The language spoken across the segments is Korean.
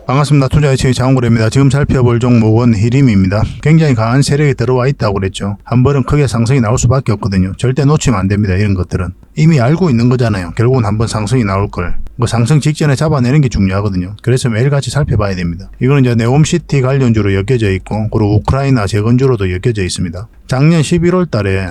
반갑습니다. 투자의치의 장원고래입니다. 지금 살펴볼 종목은 히림입니다. 굉장히 강한 세력이 들어와 있다고 그랬죠. 한 번은 크게 상승이 나올 수밖에 없거든요. 절대 놓치면 안 됩니다. 이런 것들은. 이미 알고 있는 거잖아요. 결국은 한번 상승이 나올 걸. 그 상승 직전에 잡아내는 게 중요하거든요. 그래서 매일같이 살펴봐야 됩니다. 이거는 이제 네옴시티 관련주로 엮여져 있고, 그리고 우크라이나 재건주로도 엮여져 있습니다. 작년 11월 달에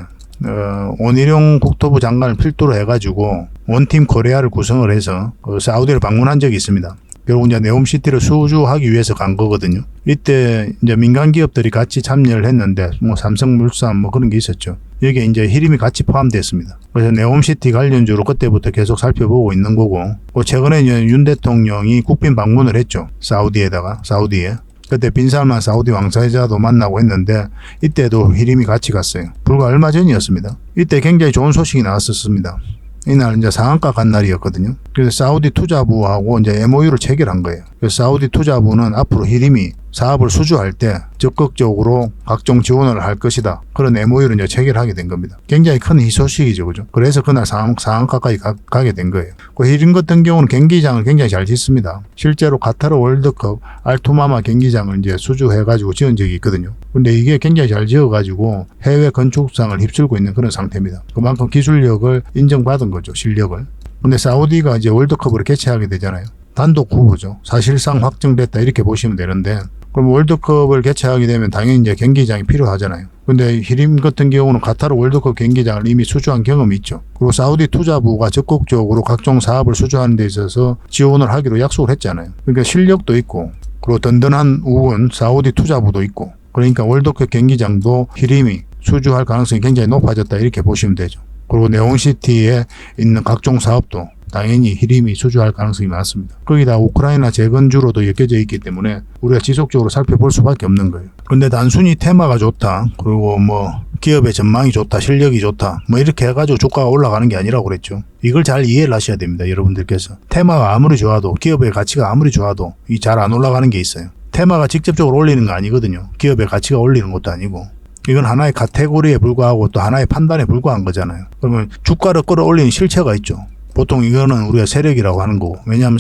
원희룡 국토부 장관을 필두로 해가지고 원팀 코리아를 구성을 해서 사우디를 방문한 적이 있습니다. 결국 이제 네옴시티를 수주하기 위해서 간 거거든요. 이때 이제 민간 기업들이 같이 참여를 했는데 뭐 삼성물산 뭐 그런 게 있었죠. 여기에 이제 히림이 같이 포함됐습니다. 그래서 네옴시티 관련주로 그때부터 계속 살펴보고 있는 거고, 최근에 이제 윤 대통령이 국빈 방문을 했죠. 사우디에. 그때 빈살만 사우디 왕세자도 만나고 했는데 이때도 히림이 같이 갔어요. 불과 얼마 전이었습니다. 이때 굉장히 좋은 소식이 나왔었습니다. 이날 이제 상한가 간 날이었거든요. 그래서 사우디 투자부하고 이제 MOU를 체결한 거예요. 그래서 사우디 투자부는 앞으로 히림이 사업을 수주할 때 적극적으로 각종 지원을 할 것이다. 그런 MOU를 이제 체결하게 된 겁니다. 굉장히 큰 희소식이죠, 그죠? 그래서 그날 상한가까지 가게 된 거예요. 그 히림 같은 경우는 경기장을 굉장히 잘 짓습니다. 실제로 카타르 월드컵 알투마마 경기장을 이제 수주해가지고 지은 적이 있거든요. 근데 이게 굉장히 잘 지어가지고 해외 건축상을 휩쓸고 있는 그런 상태입니다. 그만큼 기술력을 인정받은 거죠, 실력을. 근데 사우디가 이제 월드컵을 개최하게 되잖아요. 단독 후보죠. 사실상 확정됐다 이렇게 보시면 되는데, 그럼 월드컵을 개최하게 되면 당연히 이제 경기장이 필요하잖아요. 근데 히림 같은 경우는 카타르 월드컵 경기장을 이미 수주한 경험이 있죠. 그리고 사우디 투자부가 적극적으로 각종 사업을 수주하는 데 있어서 지원을 하기로 약속을 했잖아요. 그러니까 실력도 있고, 그리고 든든한 우원 사우디 투자부도 있고, 그러니까 월드컵 경기장도 히림이 수주할 가능성이 굉장히 높아졌다 이렇게 보시면 되죠. 그리고 네옴시티에 있는 각종 사업도 당연히 히림이 수주할 가능성이 많습니다. 거기다 우크라이나 재건주로도 엮여져 있기 때문에 우리가 지속적으로 살펴볼 수밖에 없는 거예요. 근데 단순히 테마가 좋다, 그리고 뭐 기업의 전망이 좋다, 실력이 좋다, 뭐 이렇게 해가지고 주가가 올라가는 게 아니라고 그랬죠. 이걸 잘 이해를 하셔야 됩니다. 여러분들께서. 테마가 아무리 좋아도, 기업의 가치가 아무리 좋아도 이 잘 안 올라가는 게 있어요. 테마가 직접적으로 올리는 거 아니거든요. 기업의 가치가 올리는 것도 아니고. 이건 하나의 카테고리에 불과하고 또 하나의 판단에 불과한 거잖아요. 그러면 주가를 끌어올리는 실체가 있죠. 보통 이거는 우리가 세력이라고 하는 거고, 왜냐하면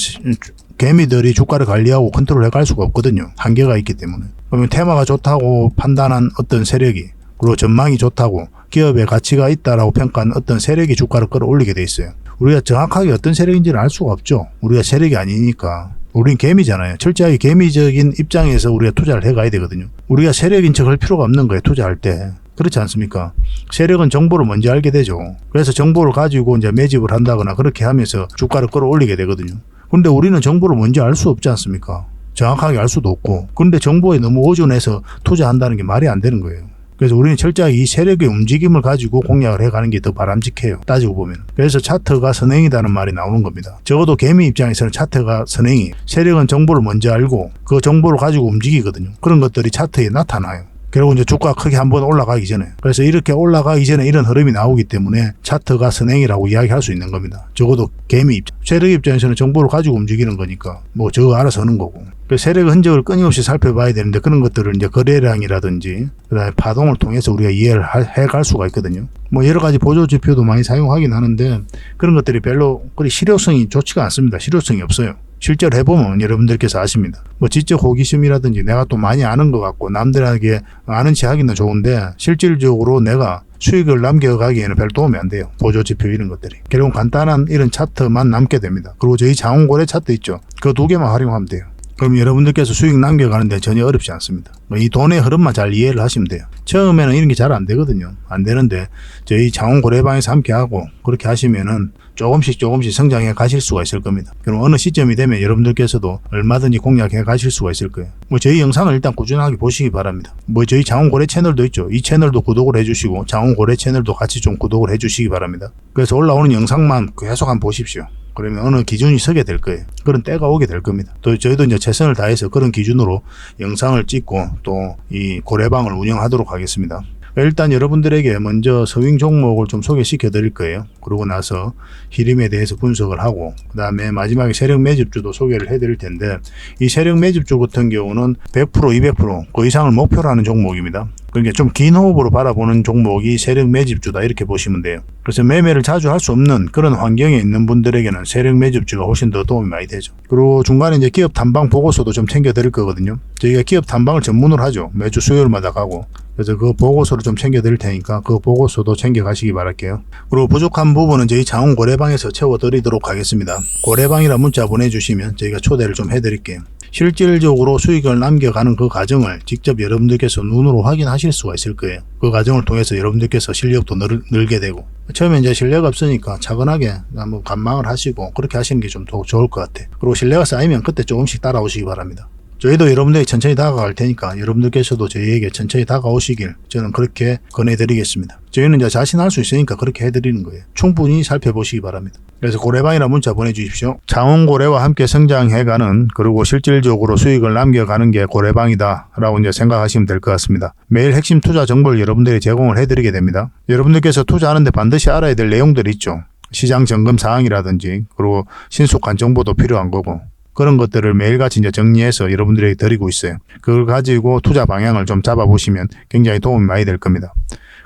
개미들이 주가를 관리하고 컨트롤해 갈 수가 없거든요. 한계가 있기 때문에. 그러면 테마가 좋다고 판단한 어떤 세력이, 그리고 전망이 좋다고 기업의 가치가 있다라고 평가한 어떤 세력이 주가를 끌어올리게 돼 있어요. 우리가 정확하게 어떤 세력인지는 알 수가 없죠. 우리가 세력이 아니니까. 우린 개미잖아요. 철저하게 개미적인 입장에서 우리가 투자를 해가야 되거든요. 우리가 세력인 척 할 필요가 없는 거예요. 투자할 때. 그렇지 않습니까? 세력은 정보를 먼저 알게 되죠. 그래서 정보를 가지고 이제 매집을 한다거나 그렇게 하면서 주가를 끌어올리게 되거든요. 근데 우리는 정보를 먼저 알 수 없지 않습니까? 정확하게 알 수도 없고. 근데 정보에 너무 의존해서 투자한다는 게 말이 안 되는 거예요. 그래서 우리는 철저하게 이 세력의 움직임을 가지고 공략을 해가는 게 더 바람직해요. 따지고 보면. 그래서 차트가 선행이라는 말이 나오는 겁니다. 적어도 개미 입장에서는 차트가 선행이. 세력은 정보를 먼저 알고 그 정보를 가지고 움직이거든요. 그런 것들이 차트에 나타나요. 결국 이제 주가가 크게 한번 올라가기 전에. 그래서 이렇게 올라가기 전에 이런 흐름이 나오기 때문에 차트가 선행이라고 이야기할 수 있는 겁니다. 적어도 개미 입장. 세력 입장에서는 정보를 가지고 움직이는 거니까 뭐 저거 알아서 하는 거고. 세력의 흔적을 끊임없이 살펴봐야 되는데 그런 것들을 이제 거래량이라든지 그다음에 파동을 통해서 우리가 이해를 해갈 수가 있거든요. 뭐 여러 가지 보조 지표도 많이 사용하긴 하는데 그런 것들이 별로 그리 실효성이 좋지가 않습니다. 실효성이 없어요. 실제로 해보면 여러분들께서 아십니다. 뭐 지적 호기심이라든지 내가 또 많이 아는 것 같고 남들에게 아는 체 하기는 좋은데 실질적으로 내가 수익을 남겨가기에는 별 도움이 안 돼요. 보조지표 이런 것들이. 결국 간단한 이런 차트만 남게 됩니다. 그리고 저희 장원고래 차트 있죠. 그 두 개만 활용하면 돼요. 그럼 여러분들께서 수익 남겨가는데 전혀 어렵지 않습니다. 이 돈의 흐름만 잘 이해를 하시면 돼요. 처음에는 이런 게 잘 안 되거든요. 안 되는데 저희 장원고래방에서 함께 하고 그렇게 하시면은 조금씩 성장해 가실 수가 있을 겁니다. 그럼 어느 시점이 되면 여러분들께서도 얼마든지 공략해 가실 수가 있을 거예요. 뭐 저희 영상을 일단 꾸준하게 보시기 바랍니다. 뭐 저희 장원고래 채널도 있죠. 이 채널도 구독을 해주시고 장원고래 채널도 같이 좀 구독을 해주시기 바랍니다. 그래서 올라오는 영상만 계속 한번 보십시오. 그러면 어느 기준이 서게 될 거예요. 그런 때가 오게 될 겁니다. 또 저희도 이제 최선을 다해서 그런 기준으로 영상을 찍고 또 이 고래방을 운영하도록 하겠습니다. 일단 여러분들에게 먼저 서윙 종목을 좀 소개시켜 드릴 거예요. 그러고 나서 히림에 대해서 분석을 하고 그 다음에 마지막에 세력 매집주도 소개를 해드릴 텐데, 이 세력 매집주 같은 경우는 100% 200% 그 이상을 목표로 하는 종목입니다. 그러니까 좀 긴 호흡으로 바라보는 종목이 세력 매집주다 이렇게 보시면 돼요. 그래서 매매를 자주 할 수 없는 그런 환경에 있는 분들에게는 세력 매집주가 훨씬 더 도움이 많이 되죠. 그리고 중간에 이제 기업 탐방 보고서도 좀 챙겨 드릴 거거든요. 저희가 기업 탐방을 전문으로 하죠. 매주 수요일마다 가고. 그래서 그 보고서를 좀 챙겨 드릴 테니까 그 보고서도 챙겨 가시기 바랄게요. 그리고 부족한 부분은 저희 장원 고래방에서 채워 드리도록 하겠습니다. 고래방이라 문자 보내주시면 저희가 초대를 좀 해드릴게요. 실질적으로 수익을 남겨가는 그 과정을 직접 여러분들께서 눈으로 확인하실 수가 있을 거예요. 그 과정을 통해서 여러분들께서 실력도 늘게 되고, 처음에 이제 실력 없으니까 차분하게 한번 관망을 하시고 그렇게 하시는 게 좀 더 좋을 것 같아요. 그리고 신뢰가 쌓이면 그때 조금씩 따라오시기 바랍니다. 저희도 여러분들이 천천히 다가갈 테니까 여러분들께서도 저희에게 천천히 다가오시길 저는 그렇게 권해드리겠습니다. 저희는 이제 자신할 수 있으니까 그렇게 해드리는 거예요. 충분히 살펴보시기 바랍니다. 그래서 고래방이라 문자 보내주십시오. 장원고래와 함께 성장해가는, 그리고 실질적으로 수익을 남겨가는 게 고래방이다 라고 이제 생각하시면 될 것 같습니다. 매일 핵심 투자 정보를 여러분들이 제공을 해드리게 됩니다. 여러분들께서 투자하는데 반드시 알아야 될 내용들이 있죠. 시장 점검 사항이라든지, 그리고 신속한 정보도 필요한 거고, 그런 것들을 매일같이 이제 정리해서 여러분들에게 드리고 있어요. 그걸 가지고 투자 방향을 좀 잡아보시면 굉장히 도움이 많이 될 겁니다.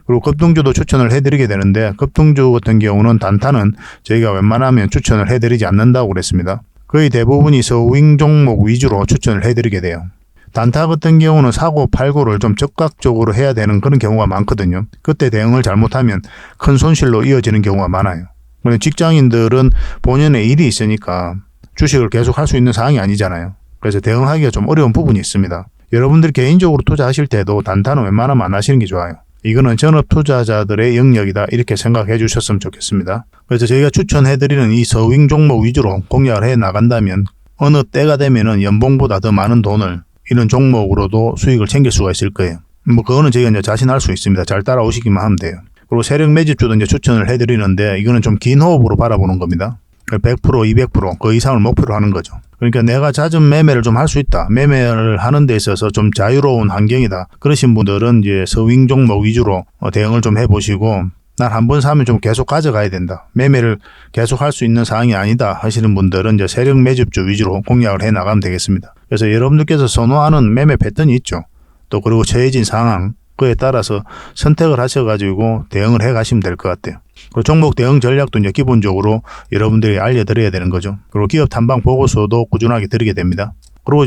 그리고 급등주도 추천을 해드리게 되는데, 급등주 같은 경우는 단타는 저희가 웬만하면 추천을 해드리지 않는다고 그랬습니다. 거의 대부분이 서윙 종목 위주로 추천을 해드리게 돼요. 단타 같은 경우는 사고 팔고를 좀 적극적으로 해야 되는 그런 경우가 많거든요. 그때 대응을 잘못하면 큰 손실로 이어지는 경우가 많아요. 그런데 직장인들은 본연의 일이 있으니까 주식을 계속 할 수 있는 상황이 아니잖아요. 그래서 대응하기가 좀 어려운 부분이 있습니다. 여러분들 개인적으로 투자하실 때도 단타는 웬만하면 안 하시는 게 좋아요. 이거는 전업 투자자들의 영역이다 이렇게 생각해 주셨으면 좋겠습니다. 그래서 저희가 추천해드리는 이 서윙 종목 위주로 공략을 해 나간다면 어느 때가 되면은 연봉보다 더 많은 돈을 이런 종목으로도 수익을 챙길 수가 있을 거예요. 뭐 그거는 저희가 이제 자신할 수 있습니다. 잘 따라오시기만 하면 돼요. 그리고 세력 매집주도 이제 추천을 해드리는데, 이거는 좀 긴 호흡으로 바라보는 겁니다. 100% 200%그 이상을 목표로 하는 거죠. 그러니까 내가 잦은 매매를 좀 할 수 있다, 매매를 하는 데 있어서 좀 자유로운 환경이다, 그러신 분들은 이제 서윙 종목 위주로 대응을 좀 해보시고, 난 한 번 사면 좀 계속 가져가야 된다, 매매를 계속 할 수 있는 상황이 아니다 하시는 분들은 이제 세력 매집주 위주로 공략을 해 나가면 되겠습니다. 그래서 여러분들께서 선호하는 매매 패턴이 있죠. 또 그리고 처해진 상황, 그에 따라서 선택을 하셔가지고 대응을 해 가시면 될 것 같아요. 그리고 종목 대응 전략도 이제 기본적으로 여러분들이 알려드려야 되는 거죠. 그리고 기업 탐방 보고서도 꾸준하게 드리게 됩니다. 그리고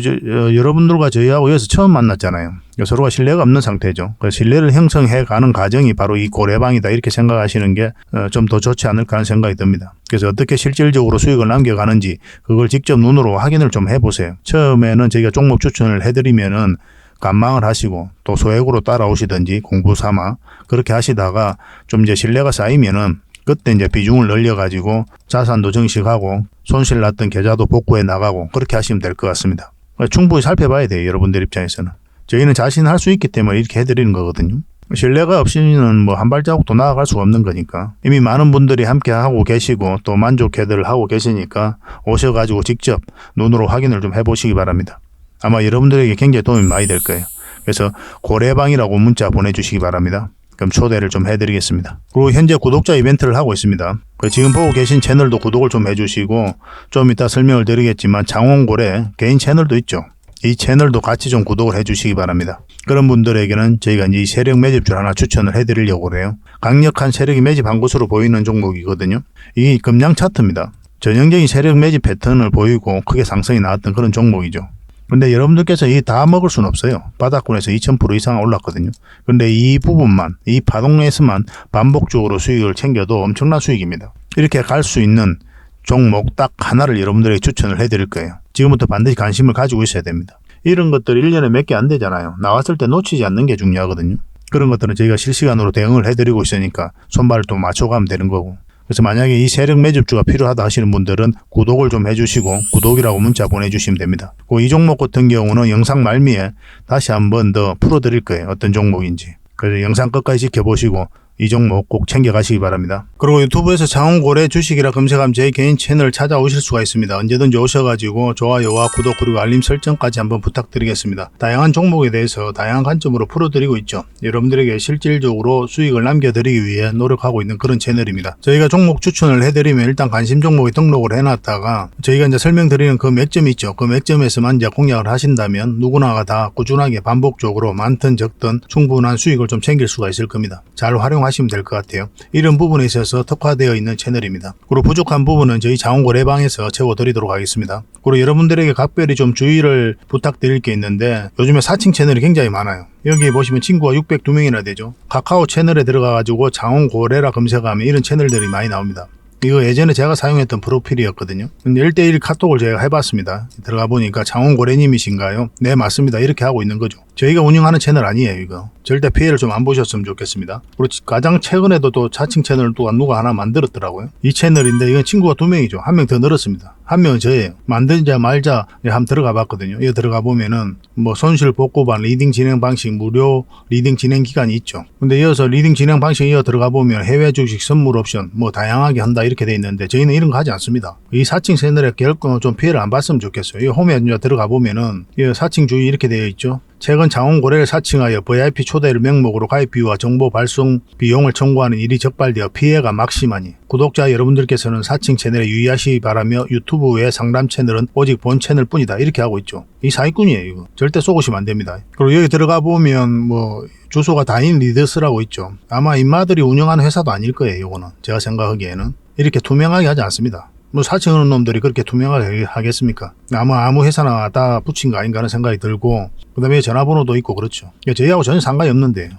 여러분들과 저희하고 여기서 처음 만났잖아요. 서로가 신뢰가 없는 상태죠. 그 신뢰를 형성해 가는 과정이 바로 이 고래방이다 이렇게 생각하시는 게 좀 더 좋지 않을까 하는 생각이 듭니다. 그래서 어떻게 실질적으로 수익을 남겨가는지 그걸 직접 눈으로 확인을 좀 해보세요. 처음에는 저희가 종목 추천을 해드리면은 관망을 하시고 또 소액으로 따라오시든지 공부 삼아 그렇게 하시다가 좀 이제 신뢰가 쌓이면은 그때 이제 비중을 늘려가지고 자산도 증식하고 손실 났던 계좌도 복구해 나가고 그렇게 하시면 될 것 같습니다. 충분히 살펴봐야 돼요. 여러분들 입장에서는. 저희는 자신할 수 있기 때문에 이렇게 해드리는 거거든요. 신뢰가 없이는 뭐 한 발자국도 나아갈 수가 없는 거니까. 이미 많은 분들이 함께 하고 계시고 또 만족해들 하고 계시니까 오셔가지고 직접 눈으로 확인을 좀 해보시기 바랍니다. 아마 여러분들에게 굉장히 도움이 많이 될 거예요. 그래서 고래방이라고 문자 보내주시기 바랍니다. 그럼 초대를 좀 해드리겠습니다. 그리고 현재 구독자 이벤트를 하고 있습니다. 지금 보고 계신 채널도 구독을 좀 해주시고, 좀 이따 설명을 드리겠지만 장원고래 개인 채널도 있죠. 이 채널도 같이 좀 구독을 해주시기 바랍니다. 그런 분들에게는 저희가 이제 이 세력 매집줄 하나 추천을 해드리려고 그래요. 강력한 세력이 매집한 것으로 보이는 종목이거든요. 이 금량 차트입니다. 전형적인 세력 매집 패턴을 보이고 크게 상승이 나왔던 그런 종목이죠. 근데 여러분들께서 이 다 먹을 수는 없어요. 바닥권에서 2000% 이상 올랐거든요. 근데 이 부분만, 이 파동에서만 반복적으로 수익을 챙겨도 엄청난 수익입니다. 이렇게 갈 수 있는 종목 딱 하나를 여러분들에게 추천을 해드릴 거예요. 지금부터 반드시 관심을 가지고 있어야 됩니다. 이런 것들 1년에 몇 개 안 되잖아요. 나왔을 때 놓치지 않는 게 중요하거든요. 그런 것들은 저희가 실시간으로 대응을 해드리고 있으니까 손발을 또 맞춰가면 되는 거고. 그래서 만약에 이 세력 매집주가 필요하다 하시는 분들은 구독을 좀 해주시고 구독이라고 문자 보내주시면 됩니다. 이 종목 같은 경우는 영상 말미에 다시 한번 더 풀어드릴 거예요. 어떤 종목인지. 그래서 영상 끝까지 지켜보시고 이 종목 꼭 챙겨가시기 바랍니다. 그리고 유튜브에서 장원고래 주식이라 검색하면 제 개인 채널 찾아오실 수가 있습니다. 언제든지 오셔가지고 좋아요와 구독 그리고 알림 설정까지 한번 부탁드리겠습니다. 다양한 종목에 대해서 다양한 관점으로 풀어드리고 있죠. 여러분들에게 실질적으로 수익을 남겨드리기 위해 노력하고 있는 그런 채널입니다. 저희가 종목 추천을 해드리면 일단 관심 종목에 등록을 해놨다가 저희가 이제 설명드리는 그 맥점 있죠. 그 맥점에서만 이제 공략을 하신다면 누구나가 다 꾸준하게 반복적으로 많든 적든 충분한 수익을 좀 챙길 수가 있을 겁니다. 잘 활용하시면 될 것 같아요. 이런 부분에 있어서 특화되어 있는 채널입니다. 그리고 부족한 부분은 저희 장원고래방에서 채워드리도록 하겠습니다. 그리고 여러분들에게 각별히 좀 주의를 부탁드릴 게 있는데 요즘에 사칭 채널이 굉장히 많아요. 여기 보시면 친구가 602명이나 되죠. 카카오 채널에 들어가가지고 장원고래라 검색하면 이런 채널들이 많이 나옵니다. 이거 예전에 제가 사용했던 프로필이었거든요. 근데 1대1 카톡을 제가 해봤습니다. 들어가 보니까 장원고래님이신가요? 네, 맞습니다. 이렇게 하고 있는 거죠. 저희가 운영하는 채널 아니에요, 이거. 절대 피해를 좀 안 보셨으면 좋겠습니다. 그리고 가장 최근에도 또 자칭 채널을 또 누가 하나 만들었더라고요. 이 채널인데 이건 친구가 2명이죠. 1명 더 늘었습니다. 1명은 저예요. 만들자 말자 한번 들어가 봤거든요. 여기 들어가 보면은 뭐 손실 복구반 리딩 진행 방식 무료 리딩 진행 기간이 있죠. 근데 이어서 리딩 진행 방식 이어 들어가 보면 해외 주식 선물 옵션 뭐 다양하게 한다 이렇게 돼 있는데 저희는 이런 거 하지 않습니다. 이 사칭 채널에 결코 좀 피해를 안 봤으면 좋겠어요. 이 홈에 들어가 보면은 이 사칭 주의 이렇게 되어 있죠. 최근 장원고래를 사칭하여 VIP 초대를 명목으로 가입 비유와 정보 발송 비용을 청구하는 일이 적발되어 피해가 막심하니 구독자 여러분들께서는 사칭 채널에 유의하시기 바라며 유튜브 외 상담 채널은 오직 본 채널 뿐이다 이렇게 하고 있죠. 이 사기꾼이에요. 이거 절대 속으시면 안 됩니다. 그리고 여기 들어가 보면 뭐 주소가 다인 리더스라고 있죠. 아마 인마들이 운영하는 회사도 아닐 거예요. 이거는 제가 생각하기에는 이렇게 투명하게 하지 않습니다. 뭐 사칭하는 놈들이 그렇게 투명하게 하겠습니까? 아무 회사나 다 붙인 거 아닌가 하는 생각이 들고 그 다음에 전화번호도 있고 그렇죠. 저희하고 전혀 상관이 없는데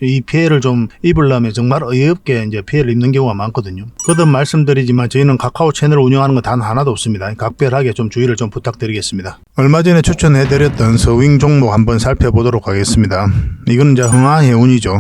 이 피해를 좀 입으려면 정말 어이없게 이제 피해를 입는 경우가 많거든요. 거듭 말씀드리지만 저희는 카카오 채널을 운영하는 건 단 하나도 없습니다. 각별하게 좀 주의를 좀 부탁드리겠습니다. 얼마 전에 추천해드렸던 서윙 종목 한번 살펴보도록 하겠습니다. 이건 이제 흥하해운이죠.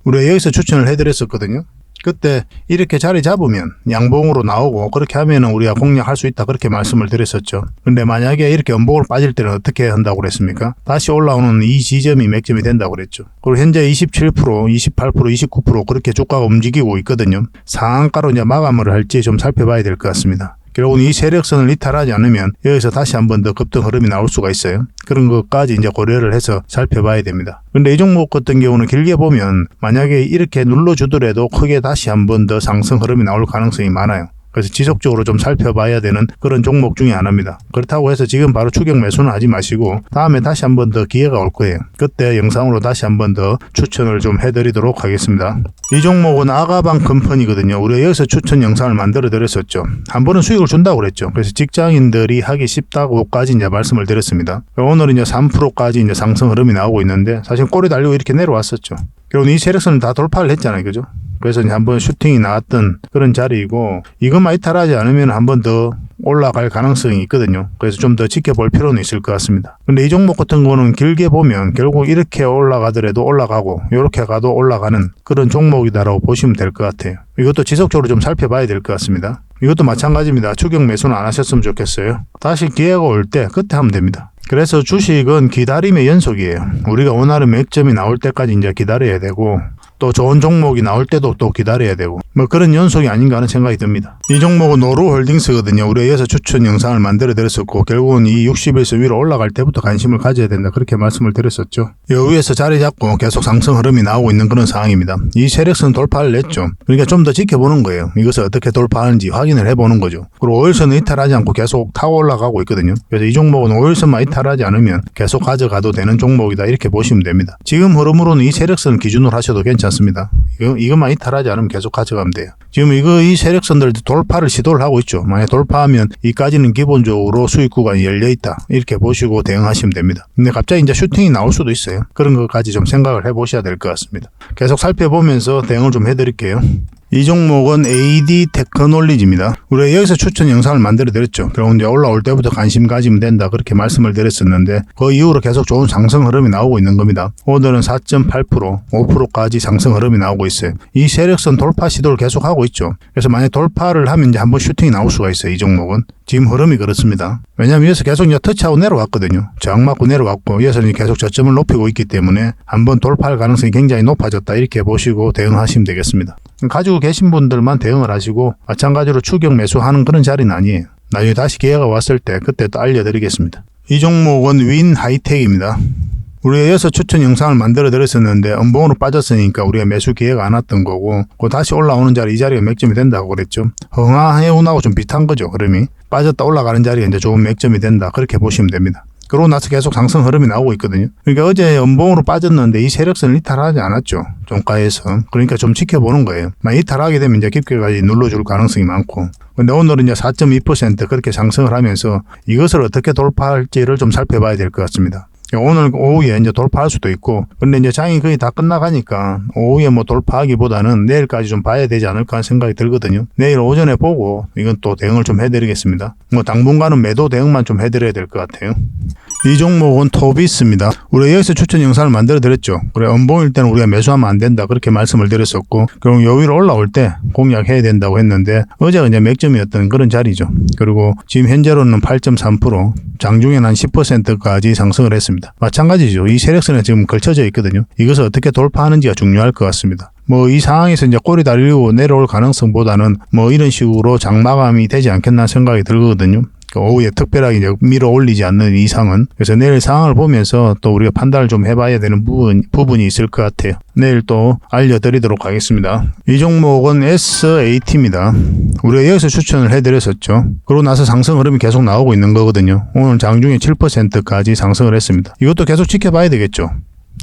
우리가 여기서 추천을 해드렸었거든요. 그때 이렇게 자리 잡으면 양봉으로 나오고 그렇게 하면은 우리가 공략할 수 있다 그렇게 말씀을 드렸었죠. 근데 만약에 이렇게 연봉으로 빠질 때는 어떻게 한다고 그랬습니까? 다시 올라오는 이 지점이 맥점이 된다고 그랬죠. 그리고 현재 27%, 28%, 29% 그렇게 주가가 움직이고 있거든요. 상한가로 이제 마감을 할지 좀 살펴봐야 될 것 같습니다. 결국은 이 세력선을 이탈하지 않으면 여기서 다시 한 번 더 급등 흐름이 나올 수가 있어요. 그런 것까지 이제 고려를 해서 살펴봐야 됩니다. 근데 이 종목 같은 경우는 길게 보면 만약에 이렇게 눌러주더라도 크게 다시 한 번 더 상승 흐름이 나올 가능성이 많아요. 그래서 지속적으로 좀 살펴봐야 되는 그런 종목 중에 하나입니다. 그렇다고 해서 지금 바로 추격 매수는 하지 마시고 다음에 다시 한 번 더 기회가 올 거예요. 그때 영상으로 다시 한 번 더 추천을 좀 해드리도록 하겠습니다. 이 종목은 아가방 컴퍼니거든요. 우리가 여기서 추천 영상을 만들어 드렸었죠. 한 번은 수익을 준다고 그랬죠. 그래서 직장인들이 하기 쉽다고까지 이제 말씀을 드렸습니다. 오늘은 이제 3%까지 이제 상승 흐름이 나오고 있는데 사실 꼬리 달리고 이렇게 내려왔었죠. 결국 이 세력선은 다 돌파를 했잖아요. 그죠? 그래서 이제 한번 슈팅이 나왔던 그런 자리이고 이것만 이탈하지 않으면 한 번 더 올라갈 가능성이 있거든요. 그래서 좀 더 지켜볼 필요는 있을 것 같습니다. 근데 이 종목 같은 거는 길게 보면 결국 이렇게 올라가더라도 올라가고 이렇게 가도 올라가는 그런 종목이다라고 보시면 될 것 같아요. 이것도 지속적으로 좀 살펴봐야 될 것 같습니다. 이것도 마찬가지입니다. 추격 매수는 안 하셨으면 좋겠어요. 다시 기회가 올 때 그때 하면 됩니다. 그래서 주식은 기다림의 연속이에요. 우리가 원하는 맥점이 나올 때까지 이제 기다려야 되고 또 좋은 종목이 나올 때도 또 기다려야 되고 뭐 그런 연속이 아닌가 하는 생각이 듭니다. 이 종목은 노루홀딩스거든요. 우리가 이어서 추천 영상을 만들어 드렸었고 결국은 이 60에서 위로 올라갈 때부터 관심을 가져야 된다 그렇게 말씀을 드렸었죠. 여 위에서 자리 잡고 계속 상승 흐름이 나오고 있는 그런 상황입니다. 이 세력선 돌파를 냈죠. 그러니까 좀 더 지켜보는 거예요. 이것을 어떻게 돌파하는지 확인을 해보는 거죠. 그리고 5일선은 이탈하지 않고 계속 타고 올라가고 있거든요. 그래서 이 종목은 5일선만 이탈하지 않으면 계속 가져가도 되는 종목이다 이렇게 보시면 됩니다. 지금 흐름으로는 이 세력선 기준으로 하셔도 괜찮습니다. 이것만 이탈하지 않으면 계속 가져가면 돼요. 지금 이 세력선들 돌파를 시도를 하고 있죠. 만약 돌파하면 이까지는 기본적으로 수익 구간이 열려있다 이렇게 보시고 대응하시면 됩니다. 근데 갑자기 이제 슈팅이 나올 수도 있어요. 그런 것까지 좀 생각을 해보셔야 될 것 같습니다. 계속 살펴보면서 대응을 좀 해드릴게요. 이 종목은 AD 테크놀리지입니다. 우리가 여기서 추천 영상을 만들어 드렸죠. 그리고 이제 올라올 때부터 관심 가지면 된다 그렇게 말씀을 드렸었는데 그 이후로 계속 좋은 상승 흐름이 나오고 있는 겁니다. 오늘은 4.8%, 5%까지 상승 흐름이 나오고 있어요. 이 세력선 돌파 시도를 계속 하고 있죠. 그래서 만약 돌파를 하면 이제 한번 슈팅이 나올 수가 있어요. 이 종목은. 지금 흐름이 그렇습니다. 왜냐하면 여기서 계속 이제 터치하고 내려왔거든요. 저항 맞고 내려왔고 여기서는 계속 저점을 높이고 있기 때문에 한번 돌파할 가능성이 굉장히 높아졌다 이렇게 보시고 대응하시면 되겠습니다. 가지고 계신 분들만 대응을 하시고 마찬가지로 추격 매수하는 그런 자리는 아니에요. 나중에 다시 기회가 왔을 때 그때 또 알려드리겠습니다. 이 종목은 윈 하이텍입니다. 우리가 여기서 추천 영상을 만들어 드렸었는데 음봉으로 빠졌으니까 우리가 매수 기회가 안 왔던 거고 그 다시 올라오는 자리 이 자리가 맥점이 된다고 그랬죠. 흥하해운하고 좀 비슷한 거죠. 흐름이 빠졌다 올라가는 자리가 이제 좋은 맥점이 된다 그렇게 보시면 됩니다. 그러고 나서 계속 상승 흐름이 나오고 있거든요. 그러니까 어제 음봉으로 빠졌는데 이 세력선을 이탈하지 않았죠. 종가에서. 그러니까 좀 지켜보는 거예요. 만약 이탈하게 되면 이제 깊게까지 눌러줄 가능성이 많고. 근데 오늘은 이제 4.2% 그렇게 상승을 하면서 이것을 어떻게 돌파할지를 좀 살펴봐야 될 것 같습니다. 오늘 오후에 이제 돌파할 수도 있고, 근데 이제 장이 거의 다 끝나가니까 오후에 뭐 돌파하기보다는 내일까지 좀 봐야 되지 않을까 하는 생각이 들거든요. 내일 오전에 보고 이건 또 대응을 좀 해드리겠습니다. 뭐 당분간은 매도 대응만 좀 해드려야 될 것 같아요. 이 종목은 토비스입니다. 우리가 여기서 추천 영상을 만들어 드렸죠. 그래 음봉일 때는 우리가 매수하면 안 된다 그렇게 말씀을 드렸었고, 그럼 요 위로 올라올 때 공략해야 된다고 했는데 어제가 이제 맥점이었던 그런 자리죠. 그리고 지금 현재로는 8.3%, 장중에는 한 10%까지 상승을 했습니다. 마찬가지죠. 이 세력선에 지금 걸쳐져 있거든요. 이것을 어떻게 돌파하는지가 중요할 것 같습니다. 뭐 이 상황에서 이제 꼬리 다리고 내려올 가능성보다는 뭐 이런 식으로 장마감이 되지 않겠나 생각이 들거든요. 오후에 특별하게 이제 밀어 올리지 않는 이상은. 그래서 내일 상황을 보면서 또 우리가 판단을 좀 해봐야 되는 부분이 있을 것 같아요. 내일 또 알려드리도록 하겠습니다. 이 종목은 SAT입니다. 우리가 여기서 추천을 해드렸었죠. 그러고 나서 상승 흐름이 계속 나오고 있는 거거든요. 오늘 장중에 7%까지 상승을 했습니다. 이것도 계속 지켜봐야 되겠죠.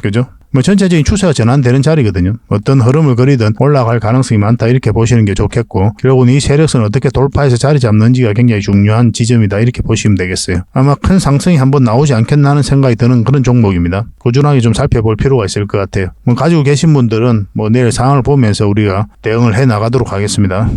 그죠? 뭐 전체적인 추세가 전환되는 자리거든요. 어떤 흐름을 그리든 올라갈 가능성이 많다 이렇게 보시는 게 좋겠고, 결국은 이 세력선을 어떻게 돌파해서 자리 잡는지가 굉장히 중요한 지점이다 이렇게 보시면 되겠어요. 아마 큰 상승이 한번 나오지 않겠나 하는 생각이 드는 그런 종목입니다. 꾸준하게 좀 살펴볼 필요가 있을 것 같아요. 뭐 가지고 계신 분들은 뭐 내일 상황을 보면서 우리가 대응을 해 나가도록 하겠습니다.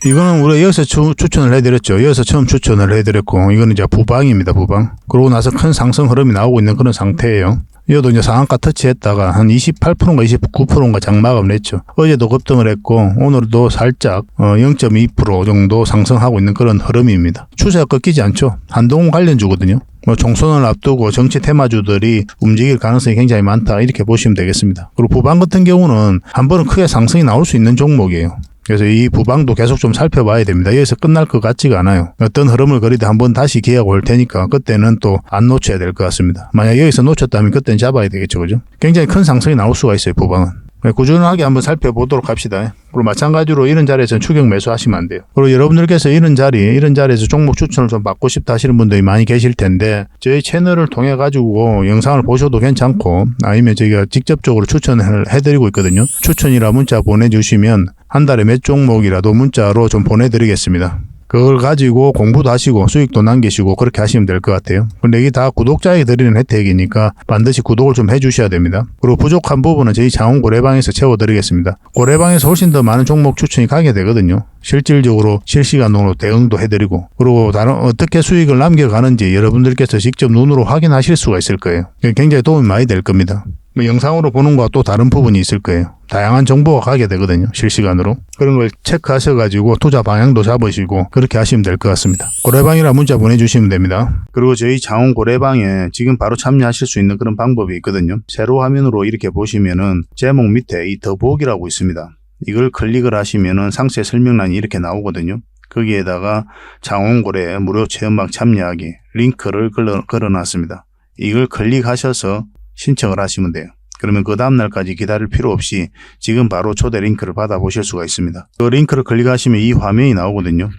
이거는 우리가 여기서 추천을 해드렸죠. 여기서 처음 추천을 해드렸고, 이거는 이제 부방입니다. 부방. 그러고 나서 큰 상승 흐름이 나오고 있는 그런 상태예요. 이것도 이제 상한가 터치했다가 한 28%인가 29%인가 장마감을 했죠. 어제도 급등을 했고 오늘도 살짝 0.2% 정도 상승하고 있는 그런 흐름입니다. 추세가 꺾이지 않죠. 한동훈 관련주거든요. 뭐 총선을 앞두고 정치 테마주들이 움직일 가능성이 굉장히 많다 이렇게 보시면 되겠습니다. 그리고 부방 같은 경우는 한 번은 크게 상승이 나올 수 있는 종목이에요. 그래서 이 부방도 계속 좀 살펴봐야 됩니다. 여기서 끝날 것 같지가 않아요. 어떤 흐름을 그리든 한번 다시 기회가 올 테니까 그때는 또 안 놓쳐야 될 것 같습니다. 만약 여기서 놓쳤다면 그때는 잡아야 되겠죠. 그죠? 굉장히 큰 상승이 나올 수가 있어요. 부방은. 꾸준하게 한번 살펴보도록 합시다. 그리고 마찬가지로 이런 자리에서는 추격 매수하시면 안 돼요. 그리고 여러분들께서 이런 자리에서 종목 추천을 좀 받고 싶다 하시는 분들이 많이 계실 텐데, 저희 채널을 통해 가지고 영상을 보셔도 괜찮고 아니면 저희가 직접적으로 추천을 해드리고 있거든요. 추천이라 문자 보내주시면 한 달에 몇 종목이라도 문자로 좀 보내드리겠습니다. 그걸 가지고 공부도 하시고 수익도 남기시고 그렇게 하시면 될 것 같아요. 근데 이게 다 구독자에게 드리는 혜택이니까 반드시 구독을 좀 해주셔야 됩니다. 그리고 부족한 부분은 저희 장원 고래방에서 채워드리겠습니다. 고래방에서 훨씬 더 많은 종목 추천이 가게 되거든요. 실질적으로 실시간으로 대응도 해드리고, 그리고 다른 어떻게 수익을 남겨가는지 여러분들께서 직접 눈으로 확인하실 수가 있을 거예요. 굉장히 도움이 많이 될 겁니다. 영상으로 보는 거와 또 다른 부분이 있을 거예요. 다양한 정보가 가게 되거든요. 실시간으로. 그런 걸 체크하셔가지고 투자 방향도 잡으시고 그렇게 하시면 될 것 같습니다. 고래방이라 문자 보내주시면 됩니다. 그리고 저희 장원 고래방에 지금 바로 참여하실 수 있는 그런 방법이 있거든요. 세로 화면으로 이렇게 보시면은 제목 밑에 이 더보기라고 있습니다. 이걸 클릭을 하시면은 상세 설명란이 이렇게 나오거든요. 거기에다가 장원고래 무료 체험방 참여하기 링크를 걸어놨습니다. 이걸 클릭하셔서 신청을 하시면 돼요. 그러면 그 다음날까지 기다릴 필요 없이 지금 바로 초대 링크를 받아보실 수가 있습니다. 그 링크를 클릭하시면 이 화면이 나오거든요.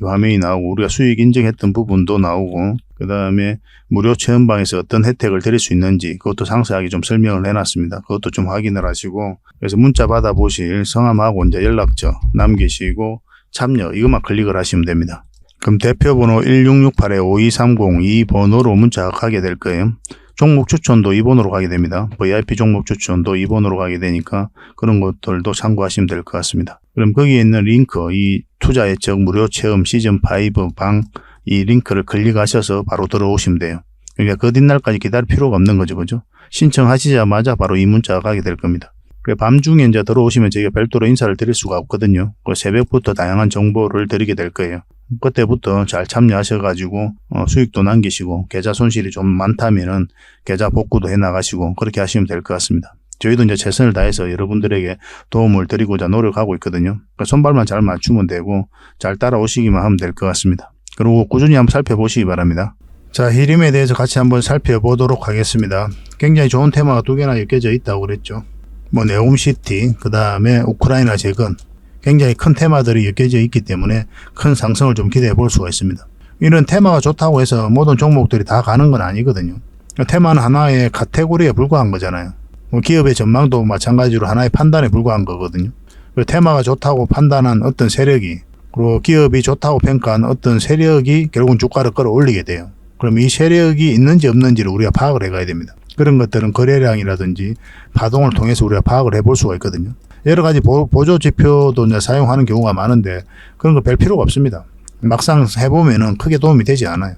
이 화면이 나오고 우리가 수익 인증했던 부분도 나오고, 그 다음에 무료 체험방에서 어떤 혜택을 드릴 수 있는지 그것도 상세하게 좀 설명을 해놨습니다. 그것도 좀 확인을 하시고, 그래서 문자 받아보실 성함하고 이제 연락처 남기시고 참여 이것만 클릭을 하시면 됩니다. 그럼 대표번호 1668-5230 이 번호로 문자가 가게 될 거예요. 종목 추천도 2번으로 가게 됩니다. VIP 종목 추천도 2번으로 가게 되니까 그런 것들도 참고하시면 될 것 같습니다. 그럼 거기에 있는 링크, 이 투자 예측 무료 체험 시즌5 방 이 링크를 클릭하셔서 바로 들어오시면 돼요. 그러니까 그 뒷날까지 기다릴 필요가 없는 거죠. 그죠? 신청하시자마자 바로 이 문자가 가게 될 겁니다. 밤중에 이제 들어오시면 저희가 별도로 인사를 드릴 수가 없거든요. 새벽부터 다양한 정보를 드리게 될 거예요. 그때부터 잘 참여하셔가지고 수익도 남기시고 계좌 손실이 좀 많다면은 계좌 복구도 해 나가시고 그렇게 하시면 될 것 같습니다. 저희도 이제 최선을 다해서 여러분들에게 도움을 드리고자 노력하고 있거든요. 손발만 잘 맞추면 되고 잘 따라오시기만 하면 될 것 같습니다. 그리고 꾸준히 한번 살펴보시기 바랍니다. 자, 히림에 대해서 같이 한번 살펴보도록 하겠습니다. 굉장히 좋은 테마가 두 개나 엮여져 있다고 그랬죠. 네옴시티, 그 다음에 우크라이나 재건, 굉장히 큰 테마들이 엮여져 있기 때문에 큰 상승을 좀 기대해 볼 수가 있습니다. 이런 테마가 좋다고 해서 모든 종목들이 다 가는 건 아니거든요. 테마는 하나의 카테고리에 불과한 거잖아요. 기업의 전망도 마찬가지로 하나의 판단에 불과한 거거든요. 테마가 좋다고 판단한 어떤 세력이, 그리고 기업이 좋다고 평가한 어떤 세력이 결국은 주가를 끌어올리게 돼요. 그럼 이 세력이 있는지 없는지를 우리가 파악을 해가야 됩니다. 그런 것들은 거래량이라든지 파동을 통해서 우리가 파악을 해볼 수가 있거든요. 여러 가지 보조 지표도 이제 사용하는 경우가 많은데 그런 거 별 필요가 없습니다. 막상 해보면은 크게 도움이 되지 않아요.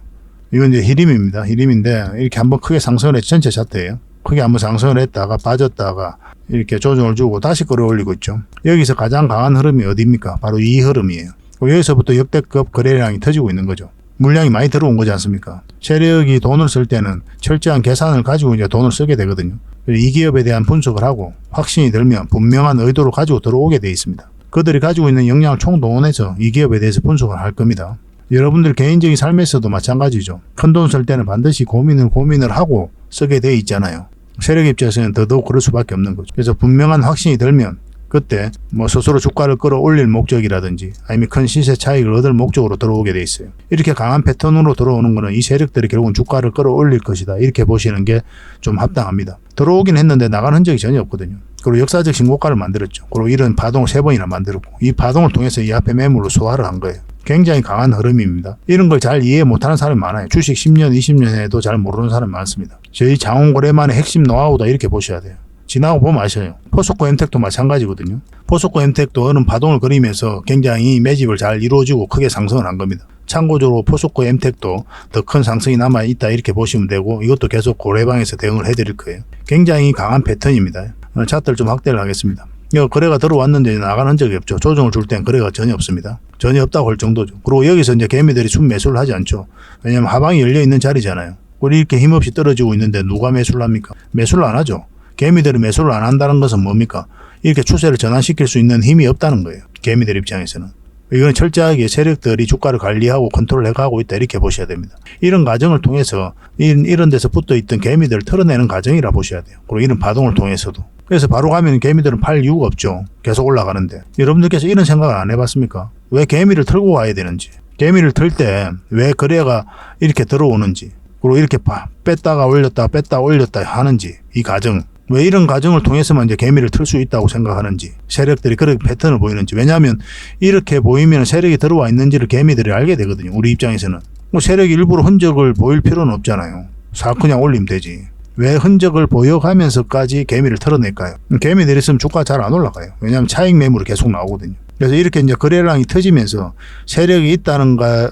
이건 이제 히림입니다. 히림인데 이렇게 한번 크게 상승을 했죠. 전체 차트예요. 크게 한번 상승을 했다가 빠졌다가 이렇게 조정을 주고 다시 끌어올리고 있죠. 여기서 가장 강한 흐름이 어디입니까? 바로 이 흐름이에요. 여기서부터 역대급 거래량이 터지고 있는 거죠. 물량이 많이 들어온 거지 않습니까? 세력이 돈을 쓸 때는 철저한 계산을 가지고 이제 돈을 쓰게 되거든요. 이 기업에 대한 분석을 하고 확신이 들면 분명한 의도를 가지고 들어오게 돼 있습니다. 그들이 가지고 있는 역량을 총동원해서 이 기업에 대해서 분석을 할 겁니다. 여러분들 개인적인 삶에서도 마찬가지죠. 큰 돈 쓸 때는 반드시 고민을 하고 쓰게 돼 있잖아요. 세력 입장에서는 더더욱 그럴 수밖에 없는 거죠. 그래서 분명한 확신이 들면 그때 스스로 주가를 끌어올릴 목적이라든지 아니면 큰 시세 차익을 얻을 목적으로 들어오게 돼 있어요. 이렇게 강한 패턴으로 들어오는 거는 이 세력들이 결국은 주가를 끌어올릴 것이다. 이렇게 보시는 게 좀 합당합니다. 들어오긴 했는데 나가는 흔적이 전혀 없거든요. 그리고 역사적 신고가를 만들었죠. 그리고 이런 파동을 3번이나 만들었고 이 파동을 통해서 이 앞에 매물로 소화를 한 거예요. 굉장히 강한 흐름입니다. 이런 걸 잘 이해 못하는 사람이 많아요. 주식 10년, 20년 해도 잘 모르는 사람이 많습니다. 저희 장원거래만의 핵심 노하우다 이렇게 보셔야 돼요. 지나고 보면 아셔요. 포스코 엠텍도 마찬가지거든요. 포스코 엠텍도 어느 파동을 그리면서 굉장히 매집을 잘 이루어지고 크게 상승을 한 겁니다. 참고적으로 포스코 엠텍도 더 큰 상승이 남아있다 이렇게 보시면 되고 이것도 계속 고래방에서 대응을 해드릴 거예요. 굉장히 강한 패턴입니다. 차트를 좀 확대를 하겠습니다. 거래가 들어왔는데 나가는 흔적이 없죠. 조정을 줄 땐 거래가 전혀 없습니다. 전혀 없다고 할 정도죠. 그리고 여기서 이제 개미들이 순매수를 하지 않죠. 왜냐하면 하방이 열려있는 자리잖아요. 우리 이렇게 힘없이 떨어지고 있는데 누가 매수를 합니까? 매수를 안 하죠. 개미들이 매수를 안 한다는 것은 뭡니까? 이렇게 추세를 전환시킬 수 있는 힘이 없다는 거예요. 개미들 입장에서는. 이건 철저하게 세력들이 주가를 관리하고 컨트롤해가고 있다 이렇게 보셔야 됩니다. 이런 과정을 통해서 이런 데서 붙어있던 개미들을 털어내는 과정이라 보셔야 돼요. 그리고 이런 파동을 통해서도. 그래서 바로 가면 개미들은 팔 이유가 없죠. 계속 올라가는데. 여러분들께서 이런 생각을 안 해봤습니까? 왜 개미를 털고 와야 되는지. 개미를 털 때 왜 거래가 이렇게 들어오는지. 그리고 이렇게 뺐다가 올렸다 뺐다 올렸다 하는지. 이 과정. 왜 이런 과정을 통해서만 이제 개미를 틀 수 있다고 생각하는지, 세력들이 그런 패턴을 보이는지. 왜냐하면 이렇게 보이면 세력이 들어와 있는지를 개미들이 알게 되거든요. 우리 입장에서는. 세력이 일부러 흔적을 보일 필요는 없잖아요. 싹 그냥 올리면 되지. 왜 흔적을 보여가면서까지 개미를 털어낼까요? 개미들이 있으면 주가 잘 안 올라가요. 왜냐하면 차익 매물이 계속 나오거든요. 그래서 이렇게 이제 거래량이 터지면서 세력이 있다는 걸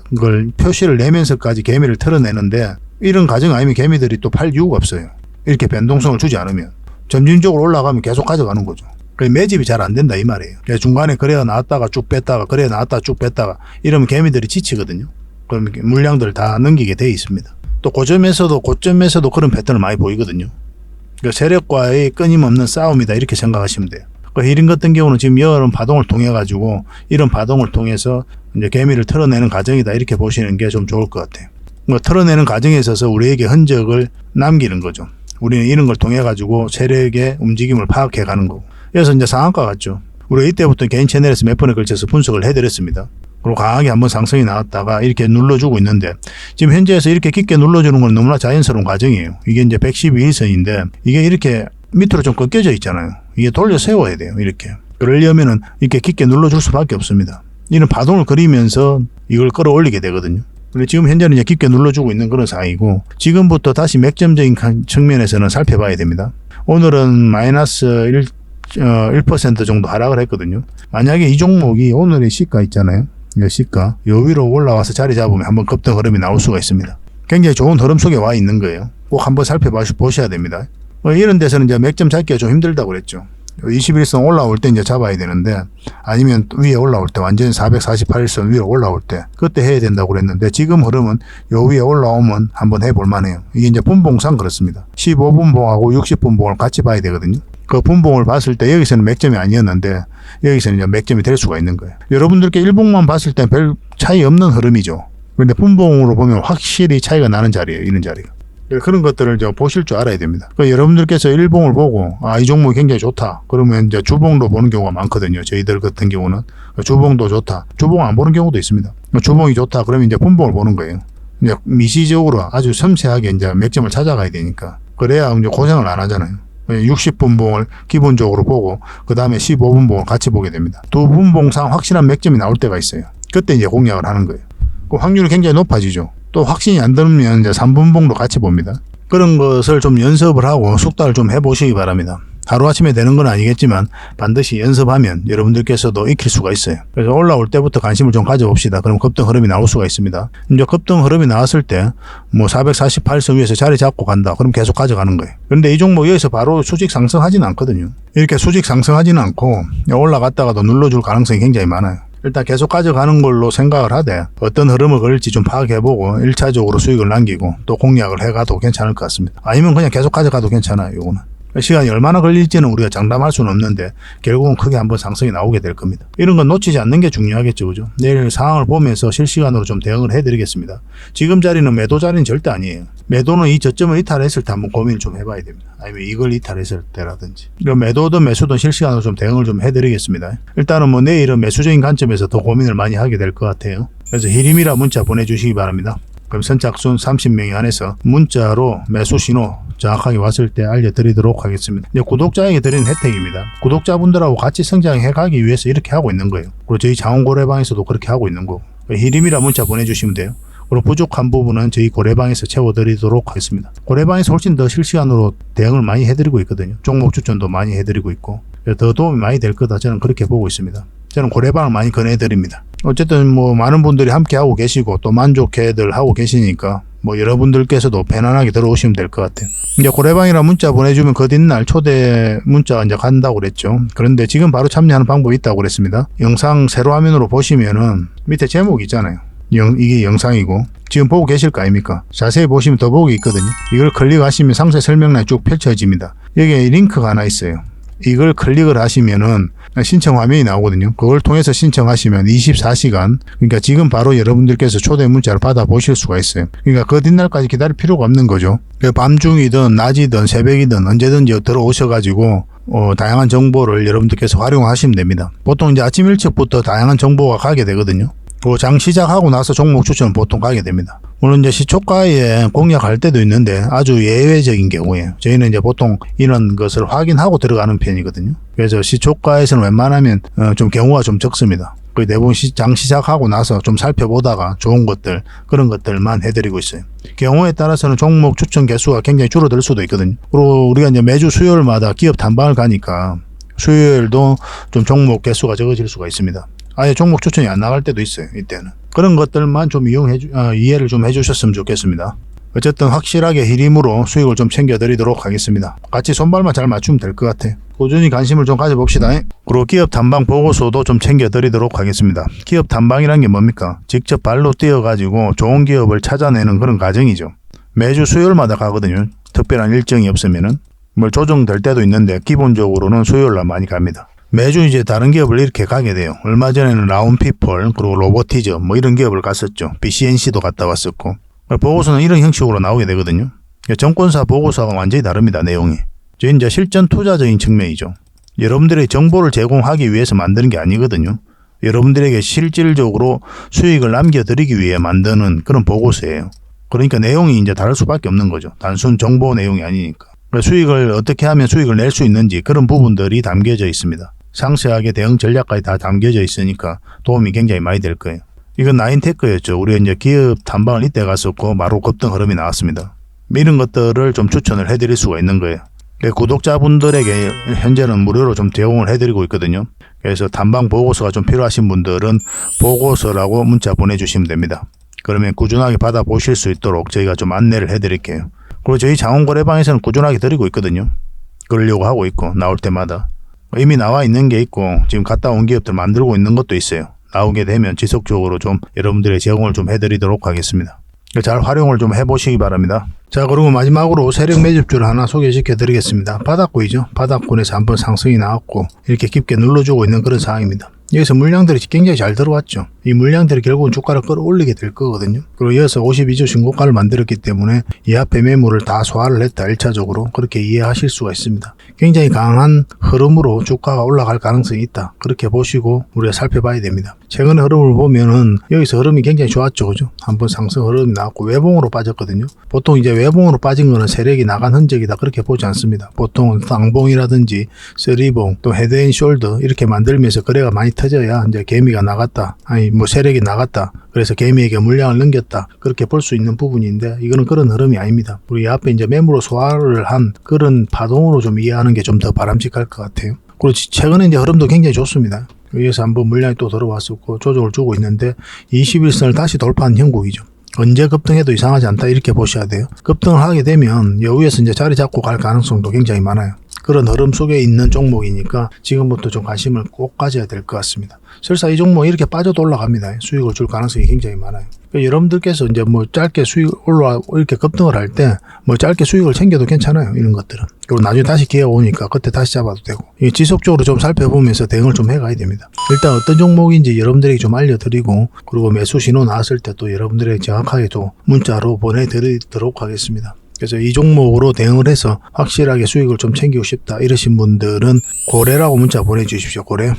표시를 내면서까지 개미를 털어내는데 이런 과정 아니면 개미들이 또 팔 이유가 없어요. 이렇게 변동성을 주지 않으면. 점진적으로 올라가면 계속 가져가는 거죠. 매집이 잘 안 된다 이 말이에요. 중간에 거래가 나왔다가 쭉 뺐다가 거래가 나왔다가 쭉 뺐다가 이러면 개미들이 지치거든요. 그럼 물량들을 다 넘기게 돼 있습니다. 또 고점에서도 그런 패턴을 많이 보이거든요. 세력과의 끊임없는 싸움이다 이렇게 생각하시면 돼요. 히림 같은 경우는 지금 이런 파동을 통해 가지고 이런 파동을 통해서 이제 개미를 털어내는 과정이다 이렇게 보시는 게 좀 좋을 것 같아요. 털어내는 과정에 있어서 우리에게 흔적을 남기는 거죠. 우리는 이런 걸 통해 가지고 세력의 움직임을 파악해 가는 거고. 그래서 이제 상한가 같죠. 우리가 이때부터 개인 채널에서 몇 번에 걸쳐서 분석을 해드렸습니다. 그리고 강하게 한번 상승이 나왔다가 이렇게 눌러주고 있는데 지금 현재에서 이렇게 깊게 눌러주는 건 너무나 자연스러운 과정이에요. 이게 이제 112일선인데 이게 이렇게 밑으로 좀 꺾여져 있잖아요. 이게 돌려 세워야 돼요. 이렇게. 그러려면은 이렇게 깊게 눌러줄 수밖에 없습니다. 이런 파동을 그리면서 이걸 끌어올리게 되거든요. 근데 지금 현재는 이제 깊게 눌러주고 있는 그런 상황이고 지금부터 다시 맥점적인 측면에서는 살펴봐야 됩니다. 오늘은 마이너스 1% 정도 하락을 했거든요. 만약에 이 종목이 오늘의 시가 있잖아요. 이 시가 요 위로 올라와서 자리 잡으면 한번 급등 흐름이 나올 수가 있습니다. 굉장히 좋은 흐름 속에 와 있는 거예요. 꼭 한번 살펴보셔야 됩니다. 이런 데서는 이제 맥점 잡기가 좀 힘들다고 그랬죠. 21선 올라올 때 이제 잡아야 되는데, 아니면 위에 올라올 때 완전히 448선 위로 올라올 때 그때 해야 된다고 그랬는데, 지금 흐름은 요 위에 올라오면 한번 해볼 만해요. 이게 이제 분봉상 그렇습니다. 15분봉하고 60분봉을 같이 봐야 되거든요. 그 분봉을 봤을 때 여기서는 맥점이 아니었는데 여기서는 이제 맥점이 될 수가 있는 거예요. 여러분들께 일봉만 봤을 때 별 차이 없는 흐름이죠. 그런데 분봉으로 보면 확실히 차이가 나는 자리예요. 이런 자리가. 그런 것들을 이제 보실 줄 알아야 됩니다. 여러분들께서 일봉을 보고 이 종목이 굉장히 좋다. 그러면 이제 주봉도 보는 경우가 많거든요. 저희들 같은 경우는 주봉도 좋다. 주봉 안 보는 경우도 있습니다. 주봉이 좋다. 그러면 이제 분봉을 보는 거예요. 이제 미시적으로 아주 섬세하게 이제 맥점을 찾아가야 되니까. 그래야 이제 고생을 안 하잖아요. 60분봉을 기본적으로 보고 그 다음에 15분봉을 같이 보게 됩니다. 두 분봉상 확실한 맥점이 나올 때가 있어요. 그때 이제 공략을 하는 거예요. 그 확률이 굉장히 높아지죠. 또 확신이 안 들면 이제 3분봉도 같이 봅니다. 그런 것을 좀 연습을 하고 숙달을 좀 해보시기 바랍니다. 하루아침에 되는 건 아니겠지만 반드시 연습하면 여러분들께서도 익힐 수가 있어요. 그래서 올라올 때부터 관심을 좀 가져봅시다. 그럼 급등 흐름이 나올 수가 있습니다. 이제 급등 흐름이 나왔을 때 뭐 448선 위에서 자리 잡고 간다. 그럼 계속 가져가는 거예요. 그런데 이 종목 여기서 바로 수직 상승하지는 않거든요. 이렇게 수직 상승하지는 않고 올라갔다가도 눌러줄 가능성이 굉장히 많아요. 일단 계속 가져가는 걸로 생각을 하되 어떤 흐름을 그릴지 좀 파악해보고 1차적으로 수익을 남기고 또 공략을 해가도 괜찮을 것 같습니다. 아니면 그냥 계속 가져가도 괜찮아요. 요거는. 시간이 얼마나 걸릴지는 우리가 장담할 수는 없는데 결국은 크게 한번 상승이 나오게 될 겁니다. 이런 건 놓치지 않는 게 중요하겠죠. 그죠? 내일 상황을 보면서 실시간으로 좀 대응을 해드리겠습니다. 지금 자리는 매도 자리는 절대 아니에요. 매도는 이 저점을 이탈했을 때 한번 고민을 좀 해봐야 됩니다. 아니면 이걸 이탈했을 때라든지. 매도든 매수든 실시간으로 좀 대응을 좀 해드리겠습니다. 일단은 뭐 내일은 매수적인 관점에서 더 고민을 많이 하게 될 것 같아요. 그래서 히림이라 문자 보내주시기 바랍니다. 그럼 선착순 30명이 한해서 문자로 매수 신호 정확하게 왔을 때 알려드리도록 하겠습니다. 이제 구독자에게 드리는 혜택입니다. 구독자분들하고 같이 성장해 가기 위해서 이렇게 하고 있는 거예요. 그리고 저희 장원고래방에서도 그렇게 하고 있는 거고. 히림이라 문자 보내주시면 돼요. 그리고 부족한 부분은 저희 고래방에서 채워드리도록 하겠습니다. 고래방에서 훨씬 더 실시간으로 대응을 많이 해드리고 있거든요. 종목 추천도 많이 해드리고 있고 더 도움이 많이 될 거다 저는 그렇게 보고 있습니다. 저는 고래방을 많이 권해드립니다. 어쨌든 뭐 많은 분들이 함께 하고 계시고 또 만족해들 하고 계시니까 뭐 여러분들께서도 편안하게 들어오시면 될 것 같아요. 이제 고래방이라 문자 보내주면 그 뒷날 초대 문자가 이제 간다고 그랬죠. 그런데 지금 바로 참여하는 방법이 있다고 그랬습니다. 영상 세로 화면으로 보시면은 밑에 제목이 있잖아요. 이게 영상이고 지금 보고 계실 거 아닙니까? 자세히 보시면 더보기 있거든요. 이걸 클릭하시면 상세 설명란이 쭉 펼쳐집니다. 여기에 링크가 하나 있어요. 이걸 클릭을 하시면은 신청 화면이 나오거든요. 그걸 통해서 신청하시면 24시간, 그러니까 지금 바로 여러분들께서 초대 문자를 받아보실 수가 있어요. 그러니까 그 뒷날까지 기다릴 필요가 없는 거죠. 밤중이든 낮이든 새벽이든 언제든지 들어오셔가지고 다양한 정보를 여러분들께서 활용하시면 됩니다. 보통 이제 아침 일찍부터 다양한 정보가 가게 되거든요. 그 장 시작하고 나서 종목 추천은 보통 가게 됩니다. 물론 이제 시초가에 공략할 때도 있는데 아주 예외적인 경우에 저희는 이제 보통 이런 것을 확인하고 들어가는 편이거든요. 그래서 시초가에서는 웬만하면 좀 경우가 좀 적습니다. 거의 대부분 장 시작하고 나서 좀 살펴보다가 좋은 것들 그런 것들만 해드리고 있어요. 경우에 따라서는 종목 추천 개수가 굉장히 줄어들 수도 있거든요. 그리고 우리가 이제 매주 수요일마다 기업 단방을 가니까 수요일도 좀 종목 개수가 적어질 수가 있습니다. 아예 종목 추천이 안 나갈 때도 있어요. 이때는 그런 것들만 좀 이해를 좀 해주셨으면 좋겠습니다. 어쨌든 확실하게 히림으로 수익을 좀 챙겨드리도록 하겠습니다. 같이 손발만 잘 맞추면 될 것 같아요. 꾸준히 관심을 좀 가져봅시다. 그리고 기업 탐방 보고서도 좀 챙겨드리도록 하겠습니다. 기업 탐방이란 게 뭡니까? 직접 발로 뛰어가지고 좋은 기업을 찾아내는 그런 과정이죠. 매주 수요일마다 가거든요. 특별한 일정이 없으면은 뭐 조정될 때도 있는데 기본적으로는 수요일날 많이 갑니다. 매주 이제 다른 기업을 이렇게 가게 돼요. 얼마 전에는 라운피플 그리고 로보티즈 뭐 이런 기업을 갔었죠. BCNC도 갔다 왔었고 보고서는 이런 형식으로 나오게 되거든요. 정권사 보고서가 완전히 다릅니다. 내용이. 저희 이제 실전 투자적인 측면이죠. 여러분들의 정보를 제공하기 위해서 만드는 게 아니거든요. 여러분들에게 실질적으로 수익을 남겨드리기 위해 만드는 그런 보고서예요. 그러니까 내용이 이제 다를 수밖에 없는 거죠. 단순 정보 내용이 아니니까. 수익을 어떻게 하면 수익을 낼 수 있는지 그런 부분들이 담겨져 있습니다. 상세하게 대응 전략까지 다 담겨져 있으니까 도움이 굉장히 많이 될 거예요. 이건 나인테크였죠. 우리가 이제 기업 탐방을 이때 갔었고 바로 급등 흐름이 나왔습니다. 이런 것들을 좀 추천을 해드릴 수가 있는 거예요. 구독자분들에게 현재는 무료로 좀 제공을 해드리고 있거든요. 그래서 탐방 보고서가 좀 필요하신 분들은 보고서라고 문자 보내주시면 됩니다. 그러면 꾸준하게 받아보실 수 있도록 저희가 좀 안내를 해드릴게요. 그리고 저희 장원거래방에서는 꾸준하게 드리고 있거든요. 그러려고 하고 있고 나올 때마다. 이미 나와 있는 게 있고 지금 갔다 온 기업들 만들고 있는 것도 있어요. 나오게 되면 지속적으로 좀 여러분들의 제공을 좀 해드리도록 하겠습니다. 잘 활용을 좀 해보시기 바랍니다. 자, 그리고 마지막으로 세력 매집주를 하나 소개시켜 드리겠습니다. 바닥구이죠. 바닥군에서 한번 상승이 나왔고 이렇게 깊게 눌러주고 있는 그런 상황입니다. 여기서 물량들이 굉장히 잘 들어왔죠. 이 물량들이 결국은 주가를 끌어올리게 될 거거든요. 그리고 이어서 52주 신고가를 만들었기 때문에 이 앞에 매물을 다 소화를 했다. 1차적으로 그렇게 이해하실 수가 있습니다. 굉장히 강한 흐름으로 주가가 올라갈 가능성이 있다. 그렇게 보시고 우리가 살펴봐야 됩니다. 최근의 흐름을 보면은 여기서 흐름이 굉장히 좋았죠. 그죠? 한번 상승 흐름이 나왔고 외봉으로 빠졌거든요. 보통 이제 외봉으로 빠진 거는 세력이 나간 흔적이다. 그렇게 보지 않습니다. 보통은 쌍봉이라든지 쓰리봉 또 헤드앤숄더 이렇게 만들면서 거래가 많이 터져야 이제 개미가 나갔다. 아니 뭐 세력이 나갔다. 그래서 개미에게 물량을 넘겼다. 그렇게 볼 수 있는 부분인데 이거는 그런 흐름이 아닙니다. 우리 앞에 이제 매물로 소화를 한 그런 파동으로 좀 이해하는 게 좀 더 바람직할 것 같아요. 그리고 최근에 이제 흐름도 굉장히 좋습니다. 여기서 한번 물량이 또 들어왔었고 조정을 주고 있는데 21선을 다시 돌파한 형국이죠. 언제 급등해도 이상하지 않다 이렇게 보셔야 돼요. 급등을 하게 되면 여기에서 이제 자리 잡고 갈 가능성도 굉장히 많아요. 그런 흐름 속에 있는 종목이니까 지금부터 좀 관심을 꼭 가져야 될 것 같습니다. 설사 이 종목 이렇게 빠져도 올라갑니다. 수익을 줄 가능성이 굉장히 많아요. 그러니까 여러분들께서 이제 뭐 짧게 수익 이렇게 급등을 할 때 뭐 짧게 수익을 챙겨도 괜찮아요. 이런 것들은. 그리고 나중에 다시 기회가 오니까 그때 다시 잡아도 되고. 지속적으로 좀 살펴보면서 대응을 좀 해가야 됩니다. 일단 어떤 종목인지 여러분들에게 좀 알려드리고 그리고 매수 신호 나왔을 때 또 여러분들에게 정확하게 또 문자로 보내드리도록 하겠습니다. 그래서 이 종목으로 대응을 해서 확실하게 수익을 좀 챙기고 싶다 이러신 분들은 고래라고 문자 보내주십시오. 고래.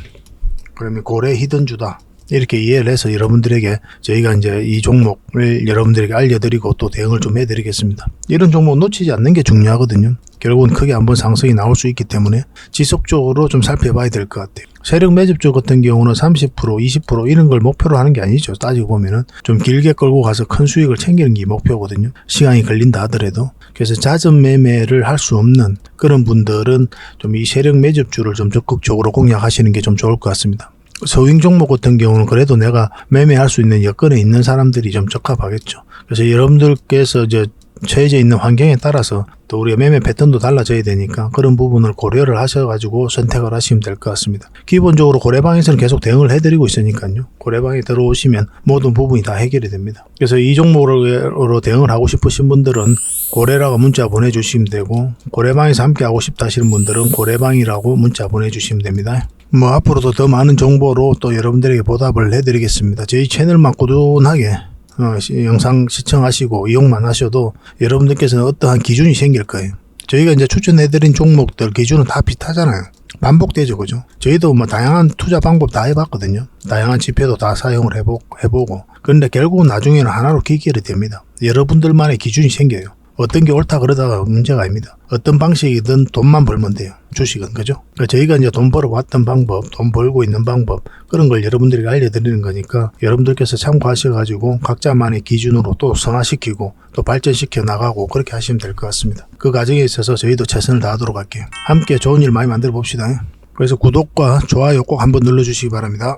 그러면 고래 히든주다. 이렇게 이해를 해서 여러분들에게 저희가 이제 이 종목을 여러분들에게 알려드리고 또 대응을 좀 해드리겠습니다. 이런 종목 놓치지 않는 게 중요하거든요. 결국은 크게 한번 상승이 나올 수 있기 때문에 지속적으로 좀 살펴봐야 될 것 같아요. 세력 매집주 같은 경우는 30%, 20% 이런 걸 목표로 하는 게 아니죠. 따지고 보면은 좀 길게 끌고 가서 큰 수익을 챙기는 게 목표거든요. 시간이 걸린다 하더라도. 그래서 잦은 매매를 할 수 없는 그런 분들은 좀 이 세력 매집주를 좀 적극적으로 공략하시는 게 좀 좋을 것 같습니다. 서윙 종목 같은 경우는 그래도 내가 매매할 수 있는 여건에 있는 사람들이 좀 적합하겠죠. 그래서 여러분들께서 이제 처해져 있는 환경에 따라서 또 우리가 매매 패턴도 달라져야 되니까 그런 부분을 고려를 하셔가지고 선택을 하시면 될 것 같습니다. 기본적으로 고래방에서는 계속 대응을 해드리고 있으니까요. 고래방에 들어오시면 모든 부분이 다 해결이 됩니다. 그래서 이 종목으로 대응을 하고 싶으신 분들은 고래라고 문자 보내주시면 되고 고래방에서 함께 하고 싶다 하시는 분들은 고래방이라고 문자 보내주시면 됩니다. 뭐 앞으로도 더 많은 정보로 또 여러분들에게 보답을 해드리겠습니다. 저희 채널만 꾸준하게 영상 시청하시고 이용만 하셔도 여러분들께서는 어떠한 기준이 생길 거예요. 저희가 이제 추천해드린 종목들 기준은 다 비슷하잖아요. 반복되죠, 그죠? 저희도 뭐 다양한 투자 방법 다 해봤거든요. 다양한 지표도 다 사용을 해보고. 그런데 결국은 나중에는 하나로 귀결이 됩니다. 여러분들만의 기준이 생겨요. 어떤 게 옳다 그러다가 문제가 아닙니다. 어떤 방식이든 돈만 벌면 돼요. 주식은, 그죠? 그러니까 저희가 이제 돈 벌어왔던 방법, 돈 벌고 있는 방법, 그런 걸 여러분들에게 알려드리는 거니까 여러분들께서 참고하셔가지고 각자만의 기준으로 또 성화시키고 또 발전시켜 나가고 그렇게 하시면 될 것 같습니다. 그 과정에 있어서 저희도 최선을 다하도록 할게요. 함께 좋은 일 많이 만들어 봅시다. 그래서 구독과 좋아요 꼭 한번 눌러주시기 바랍니다.